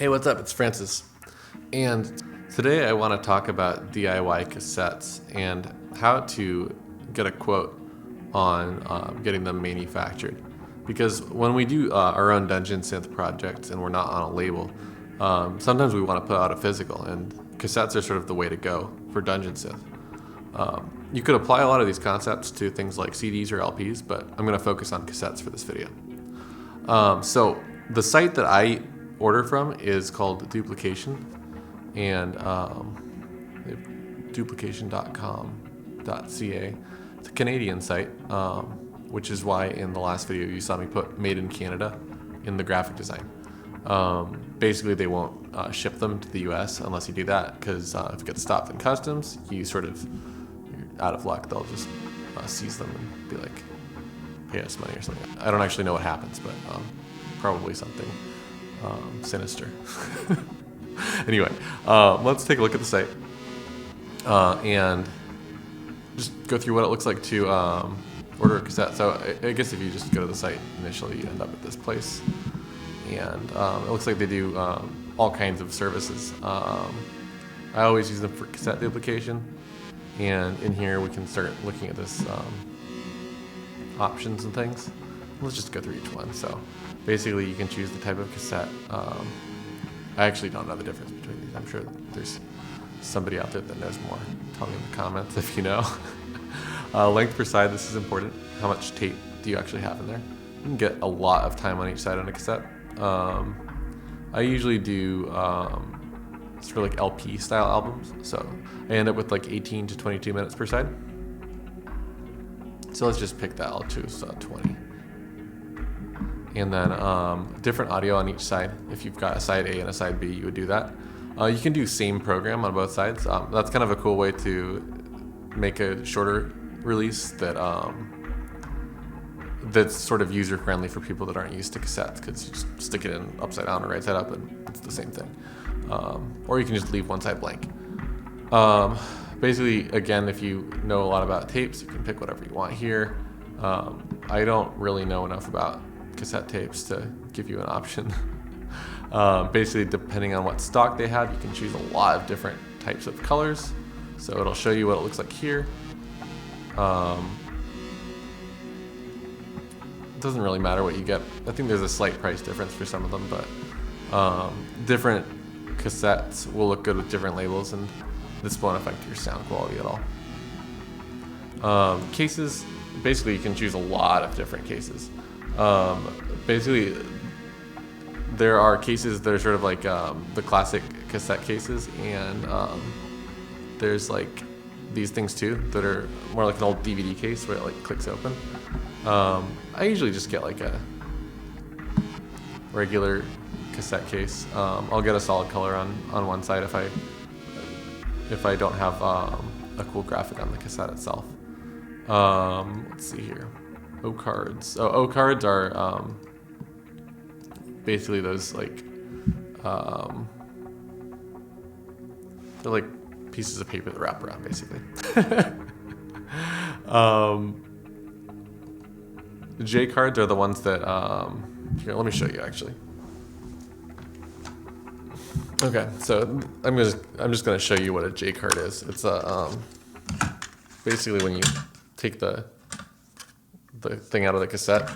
Hey, what's up? It's Francis. And today I want to talk about DIY cassettes and how to get a quote on getting them manufactured. Because when we do our own Dungeon Synth projects and we're not on a label, sometimes we want to put out a physical, and cassettes are sort of the way to go for Dungeon Synth. You could apply a lot of these concepts to things like CDs or LPs, but I'm going to focus on cassettes for this video. So the site that I order from is called Duplication, and duplication.com.ca. It's a Canadian site, which is why in the last video you saw me put Made in Canada in the graphic design. Basically, they won't ship them to the US unless you do that, because if it gets stopped in customs, you're out of luck. They'll just seize them and be like, pay us money or something. I don't actually know what happens, but probably something sinister. Anyway, let's take a look at the site and just go through what it looks like to order a cassette. So I guess if you just go to the site initially, you end up at this place, and it looks like they do all kinds of services. I always use them for cassette duplication, and in here we can start looking at this options and things. Let's just go through each one. So basically you can choose the type of cassette. I actually don't know the difference between these. I'm sure there's somebody out there that knows more. Tell me in the comments if you know. Length per side, this is important. How much tape do you actually have in there? You can get a lot of time on each side on a cassette. I usually do it's for like LP style albums, so I end up with like 18 to 22 minutes per side. So let's just pick that. I'll choose 20. And then different audio on each side. If you've got a side A and a side B, you would do that. You can do same program on both sides. That's kind of a cool way to make a shorter release that's sort of user friendly for people that aren't used to cassettes, because you just stick it in upside down or right side up and it's the same thing. Or you can just leave one side blank. Basically, again, if you know a lot about tapes, you can pick whatever you want here. I don't really know enough about cassette tapes to give you an option. Basically, depending on what stock they have, you can choose a lot of different types of colors. So it'll show you what it looks like here. It doesn't really matter what you get. I think there's a slight price difference for some of them, but different cassettes will look good with different labels, and this won't affect your sound quality at all. Cases, basically you can choose a lot of different cases. Basically, there are cases that are sort of like the classic cassette cases, and there's like these things too that are more like an old DVD case where it like clicks open. I usually just get like a regular cassette case. I'll get a solid color on one side if I don't have a cool graphic on the cassette itself. Let's see here. O cards. O cards are basically those like they're like pieces of paper that wrap around, basically. J cards are the ones that here, let me show you actually. Okay, so I'm just gonna show you what a J card is. It's basically when you take the thing out of the cassette,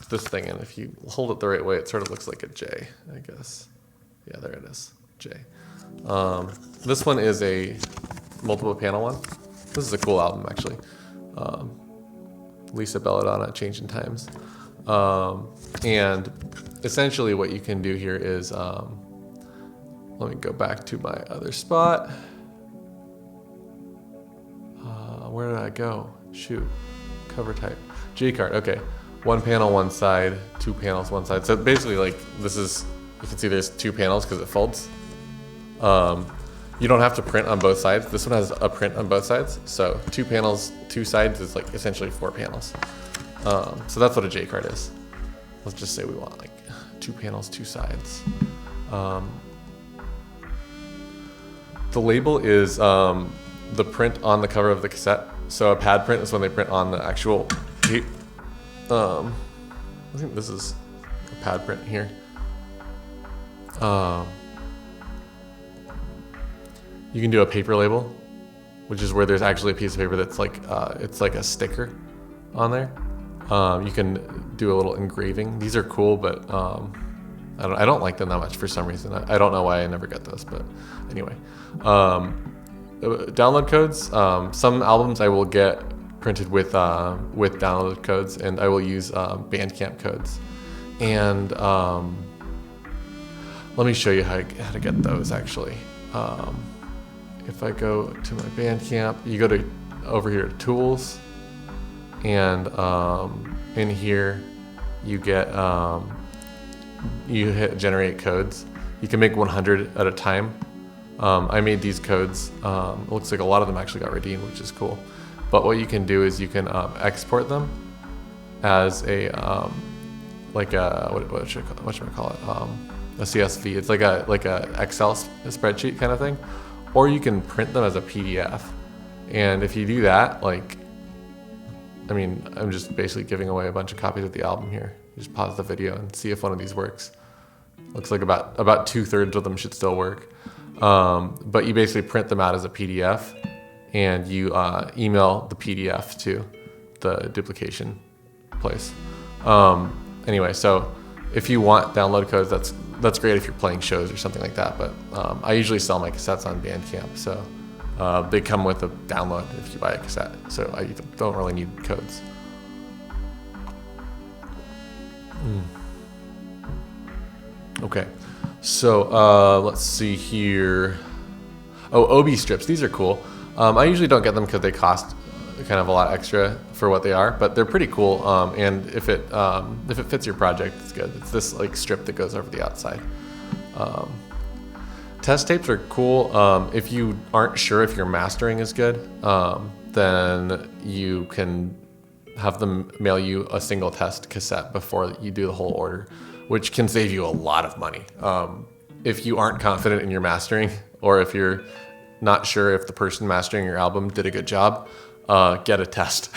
this thing, and if you hold it the right way, it sort of looks like a J, I guess. Yeah, there it is, J. This one is a multiple panel one. This is a cool album, actually. Lisa Belladonna, Changing Times. And essentially what you can do here is, let me go back to my other spot. Where did I go? Shoot, cover type. J card, okay. One panel, one side, two panels, one side. So basically like this is, you can see there's two panels because it folds. You don't have to print on both sides. This one has a print on both sides. So two panels, two sides is like essentially four panels. So that's what a J card is. Let's just say we want like two panels, two sides. The label is the print on the cover of the cassette. So a pad print is when they print on the actual tape. I think this is a pad print here. You can do a paper label, which is where there's actually a piece of paper that's like, it's like a sticker on there. You can do a little engraving. These are cool, but I don't like them that much for some reason. I don't know why I never got those, but anyway. Download codes. Some albums I will get printed with download codes, and I will use Bandcamp codes. And let me show you how to get those actually. If I go to my Bandcamp, you go to over here to Tools, and in here you get you hit Generate Codes. You can make 100 at a time. I made these codes. It looks like a lot of them actually got redeemed, which is cool. But what you can do is you can export them as a like a what should I call it? A CSV. It's like a Excel spreadsheet kind of thing, or you can print them as a PDF. And if you do that, like, I mean, I'm just basically giving away a bunch of copies of the album here. You just pause the video and see if one of these works. Looks like about 2/3 of them should still work. But you basically print them out as a PDF, and you email the PDF to the duplication place. Anyway, so if you want download codes, that's great if you're playing shows or something like that. But I usually sell my cassettes on Bandcamp, so they come with a download if you buy a cassette. So I don't really need codes. Okay, so let's see here. Oh, OB strips. These are cool. I usually don't get them because they cost kind of a lot extra for what they are, but they're pretty cool. And if it fits your project, it's good. It's this like strip that goes over the outside. Test tapes are cool. If you aren't sure if your mastering is good, then you can have them mail you a single test cassette before you do the whole order, which can save you a lot of money. If you aren't confident in your mastering, or if you're not sure if the person mastering your album did a good job, get a test.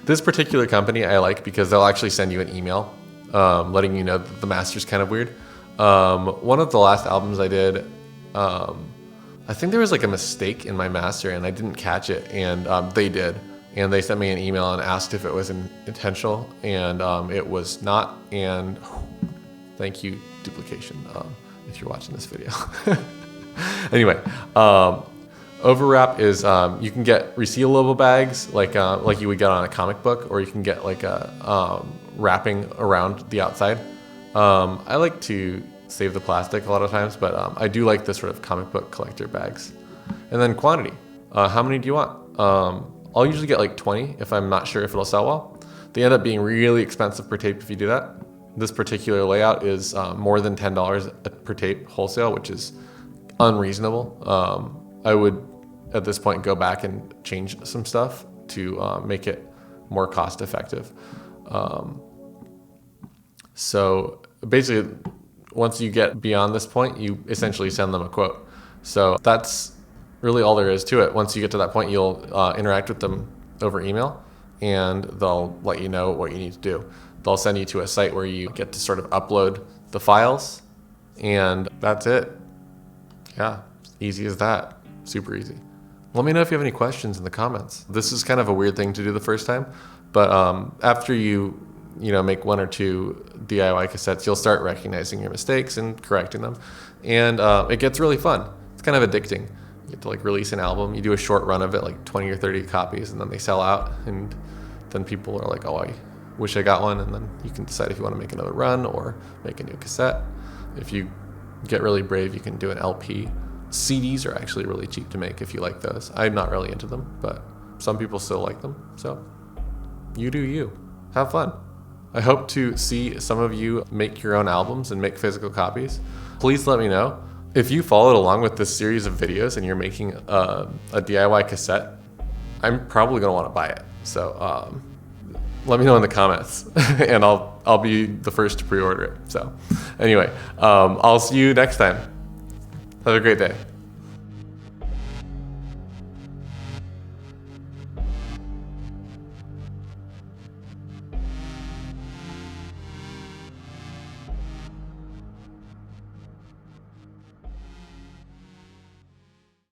This particular company I like because they'll actually send you an email letting you know that the master's kind of weird. One of the last albums I did, I think there was like a mistake in my master and I didn't catch it, and they did. And they sent me an email and asked if it was intentional, and it was not. And thank you, duplication, if you're watching this video. Anyway, overwrap is you can get resealable bags like you would get on a comic book, or you can get like a wrapping around the outside. I like to save the plastic a lot of times, but I do like the sort of comic book collector bags. And then quantity. How many do you want? I'll usually get like 20 if I'm not sure if it'll sell well. They end up being really expensive per tape if you do that. This particular layout is more than $10 per tape wholesale, which is unreasonable. I would, at this point, go back and change some stuff to make it more cost effective. So basically, once you get beyond this point, you essentially send them a quote. So that's really all there is to it. Once you get to that point, you'll interact with them over email, and they'll let you know what you need to do. They'll send you to a site where you get to sort of upload the files, and that's it. Yeah, easy as that. Super easy. Let me know if you have any questions in the comments. This is kind of a weird thing to do the first time, but after you make one or two DIY cassettes, you'll start recognizing your mistakes and correcting them, and it gets really fun. It's kind of addicting. You get to like release an album, you do a short run of it, like 20 or 30 copies, and then they sell out, and then people are like, oh, I wish I got one, and then you can decide if you want to make another run or make a new cassette. If you get really brave, you can do an LP. CDs are actually really cheap to make if you like those. I'm not really into them, but some people still like them, so you do you. Have fun. I hope to see some of you make your own albums and make physical copies. Please let me know. If you followed along with this series of videos and you're making a DIY cassette, I'm probably gonna want to buy it. So let me know in the comments, and I'll be the first to pre-order it. So anyway, I'll see you next time. Have a great day.